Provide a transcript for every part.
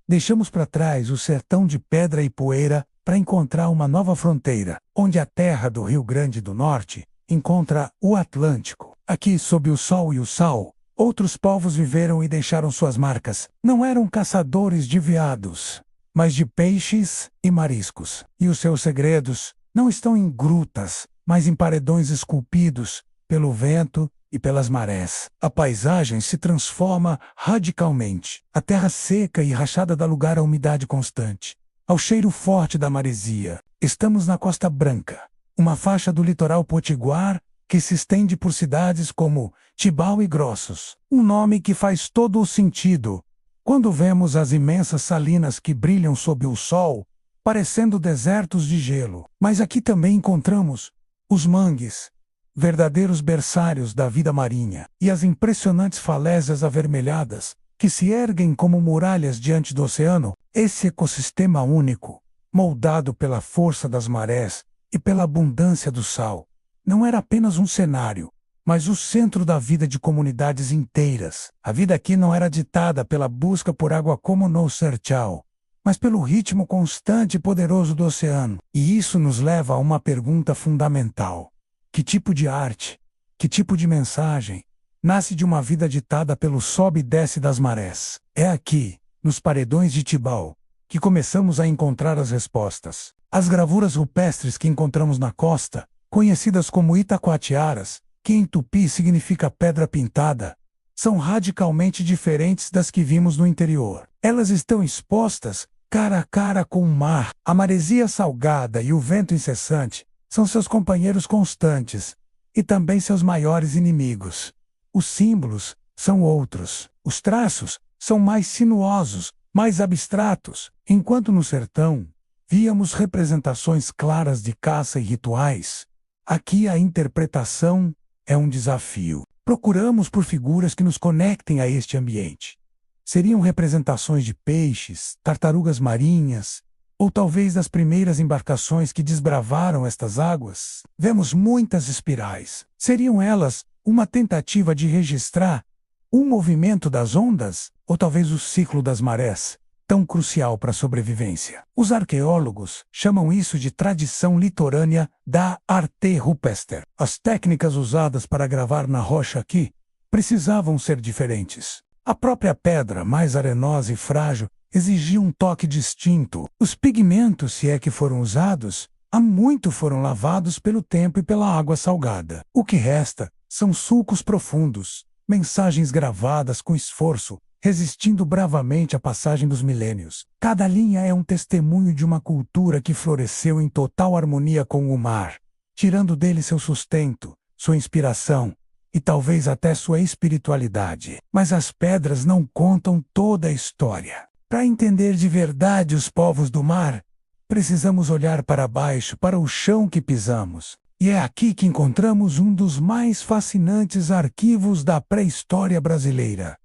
Deixamos para trás o sertão de pedra e poeira para encontrar uma nova fronteira, onde a terra do Rio Grande do Norte encontra o Atlântico. Aqui, sob o sol e o sal, outros povos viveram e deixaram suas marcas. Não eram caçadores de veados, mas de peixes e mariscos. E os seus segredos não estão em grutas, mas em paredões esculpidos pelo vento e pelas marés. A paisagem se transforma radicalmente. A terra seca e rachada dá lugar à umidade constante, ao cheiro forte da maresia. Estamos na Costa Branca, uma faixa do litoral potiguar que se estende por cidades como Tibau e Grossos. Um nome que faz todo o sentido quando vemos as imensas salinas que brilham sob o sol, parecendo desertos de gelo. Mas aqui também encontramos os mangues, verdadeiros berçários da vida marinha, e as impressionantes falésias avermelhadas que se erguem como muralhas diante do oceano. Esse ecossistema único, moldado pela força das marés e pela abundância do sal, não era apenas um cenário, mas o centro da vida de comunidades inteiras. A vida aqui não era ditada pela busca por água como no Sertão, mas pelo ritmo constante e poderoso do oceano. E isso nos leva a uma pergunta fundamental: que tipo de arte, que tipo de mensagem nasce de uma vida ditada pelo sobe e desce das marés? É aqui, nos paredões de Tibau, que começamos a encontrar as respostas. As gravuras rupestres que encontramos na costa, conhecidas como Itacoatiaras, que em tupi significa pedra pintada, são radicalmente diferentes das que vimos no interior. Elas estão expostas cara a cara com o mar. A maresia salgada e o vento incessante são seus companheiros constantes e também seus maiores inimigos. Os símbolos são outros. Os traços são mais sinuosos, mais abstratos. Enquanto no sertão víamos representações claras de caça e rituais, aqui a interpretação é um desafio. Procuramos por figuras que nos conectem a este ambiente. Seriam representações de peixes, tartarugas marinhas, ou talvez das primeiras embarcações que desbravaram estas águas? Vemos muitas espirais. Seriam elas uma tentativa de registrar o movimento das ondas, ou talvez o ciclo das marés, tão crucial para a sobrevivência? Os arqueólogos chamam isso de tradição litorânea da arte rupestre. As técnicas usadas para gravar na rocha aqui precisavam ser diferentes. A própria pedra, mais arenosa e frágil, exigia um toque distinto. Os pigmentos, se é que foram usados, há muito foram lavados pelo tempo e pela água salgada. O que resta são sulcos profundos, mensagens gravadas com esforço, resistindo bravamente à passagem dos milênios. Cada linha é um testemunho de uma cultura que floresceu em total harmonia com o mar, tirando dele seu sustento, sua inspiração e talvez até sua espiritualidade. Mas as pedras não contam toda a história. Para entender de verdade os povos do mar, precisamos olhar para baixo, para o chão que pisamos. E é aqui que encontramos um dos mais fascinantes arquivos da pré-história brasileira.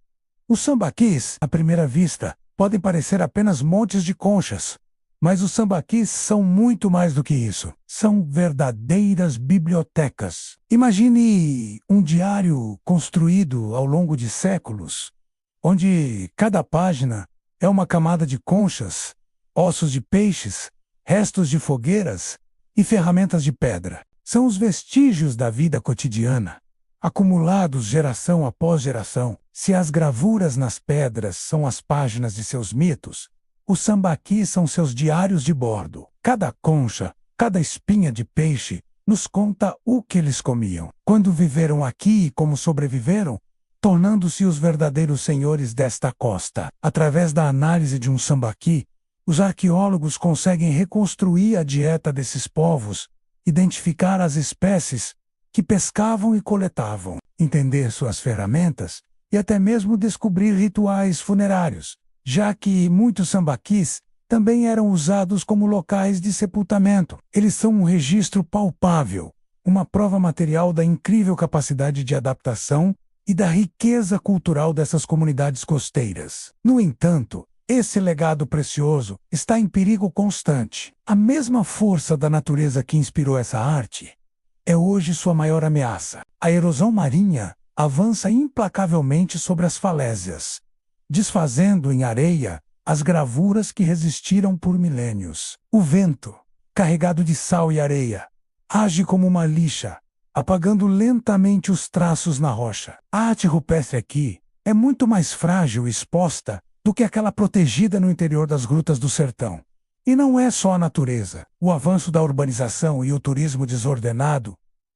Os sambaquis, à primeira vista, podem parecer apenas montes de conchas, mas os sambaquis são muito mais do que isso. São verdadeiras bibliotecas. Imagine um diário construído ao longo de séculos, onde cada página é uma camada de conchas, ossos de peixes, restos de fogueiras e ferramentas de pedra. São os vestígios da vida cotidiana, acumulados geração após geração. Se as gravuras nas pedras são as páginas de seus mitos, os sambaquis são seus diários de bordo. Cada concha, cada espinha de peixe, nos conta o que eles comiam, quando viveram aqui e como sobreviveram, tornando-se os verdadeiros senhores desta costa. Através da análise de um sambaqui, os arqueólogos conseguem reconstruir a dieta desses povos, identificar as espécies que pescavam e coletavam, entender suas ferramentas e até mesmo descobrir rituais funerários, já que muitos sambaquis também eram usados como locais de sepultamento. Eles são um registro palpável, uma prova material da incrível capacidade de adaptação e da riqueza cultural dessas comunidades costeiras. No entanto, esse legado precioso está em perigo constante. A mesma força da natureza que inspirou essa arte é hoje sua maior ameaça. A erosão marinha avança implacavelmente sobre as falésias, desfazendo em areia as gravuras que resistiram por milênios. O vento, carregado de sal e areia, age como uma lixa, apagando lentamente os traços na rocha. A arte rupestre aqui é muito mais frágil e exposta do que aquela protegida no interior das grutas do sertão. E não é só a natureza. O avanço da urbanização e o turismo desordenado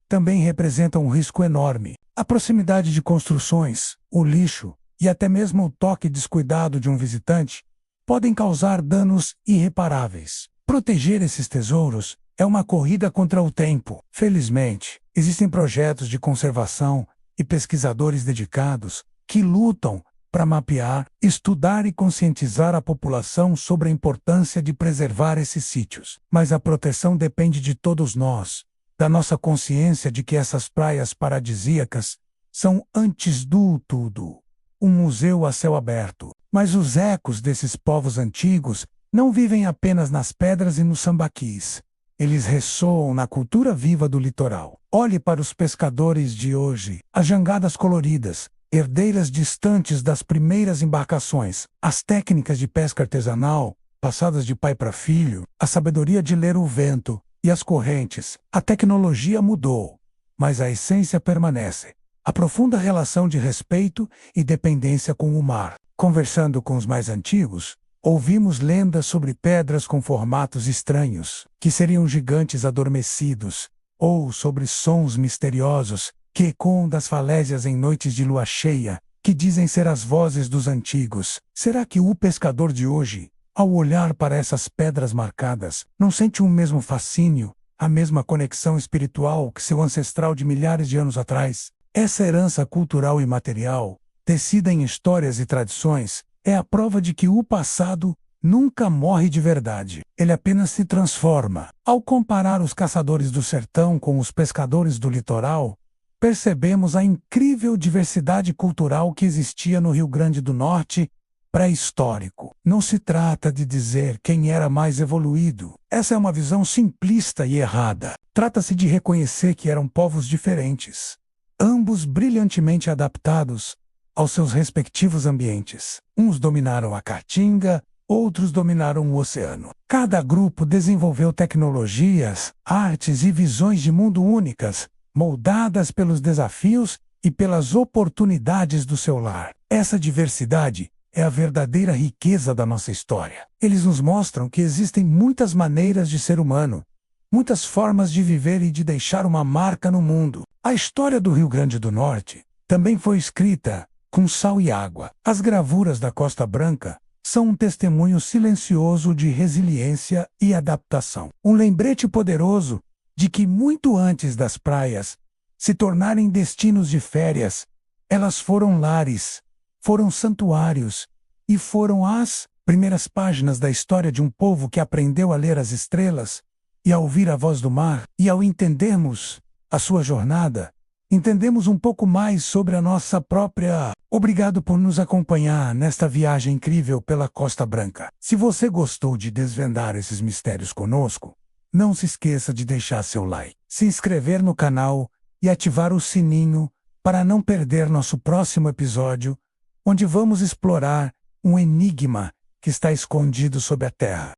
também representam um risco enorme. A proximidade de construções, o lixo e até mesmo o toque descuidado de um visitante podem causar danos irreparáveis. Proteger esses tesouros é uma corrida contra o tempo. Felizmente, existem projetos de conservação e pesquisadores dedicados que lutam para mapear, estudar e conscientizar a população sobre a importância de preservar esses sítios. Mas a proteção depende de todos nós, da nossa consciência de que essas praias paradisíacas são, antes do tudo, um museu a céu aberto. Mas os ecos desses povos antigos não vivem apenas nas pedras e nos sambaquis. Eles ressoam na cultura viva do litoral. Olhe para os pescadores de hoje, as jangadas coloridas, herdeiras distantes das primeiras embarcações, as técnicas de pesca artesanal, passadas de pai para filho, a sabedoria de ler o vento e as correntes. A tecnologia mudou, mas a essência permanece. A profunda relação de respeito e dependência com o mar. Conversando com os mais antigos, ouvimos lendas sobre pedras com formatos estranhos, que seriam gigantes adormecidos, ou sobre sons misteriosos, que ecoam das falésias em noites de lua cheia, que dizem ser as vozes dos antigos. Será que o pescador de hoje, ao olhar para essas pedras marcadas, não sente o mesmo fascínio, a mesma conexão espiritual que seu ancestral de milhares de anos atrás? Essa herança cultural e material, tecida em histórias e tradições, é a prova de que o passado nunca morre de verdade. Ele apenas se transforma. Ao comparar os caçadores do sertão com os pescadores do litoral, percebemos a incrível diversidade cultural que existia no Rio Grande do Norte pré-histórico. Não se trata de dizer quem era mais evoluído. Essa é uma visão simplista e errada. Trata-se de reconhecer que eram povos diferentes, ambos brilhantemente adaptados aos seus respectivos ambientes. Uns dominaram a caatinga, outros dominaram o oceano. Cada grupo desenvolveu tecnologias, artes e visões de mundo únicas, moldadas pelos desafios e pelas oportunidades do seu lar. Essa diversidade é a verdadeira riqueza da nossa história. Eles nos mostram que existem muitas maneiras de ser humano, muitas formas de viver e de deixar uma marca no mundo. A história do Rio Grande do Norte também foi escrita com sal e água. As gravuras da Costa Branca são um testemunho silencioso de resiliência e adaptação. Um lembrete poderoso de que muito antes das praias se tornarem destinos de férias, elas foram lares, foram santuários e foram as primeiras páginas da história de um povo que aprendeu a ler as estrelas e a ouvir a voz do mar. E ao entendermos a sua jornada, entendemos um pouco mais sobre a nossa própria. Obrigado por nos acompanhar nesta viagem incrível pela Costa Branca. Se você gostou de desvendar esses mistérios conosco, não se esqueça de deixar seu like, se inscrever no canal e ativar o sininho para não perder nosso próximo episódio, onde vamos explorar um enigma que está escondido sob a terra.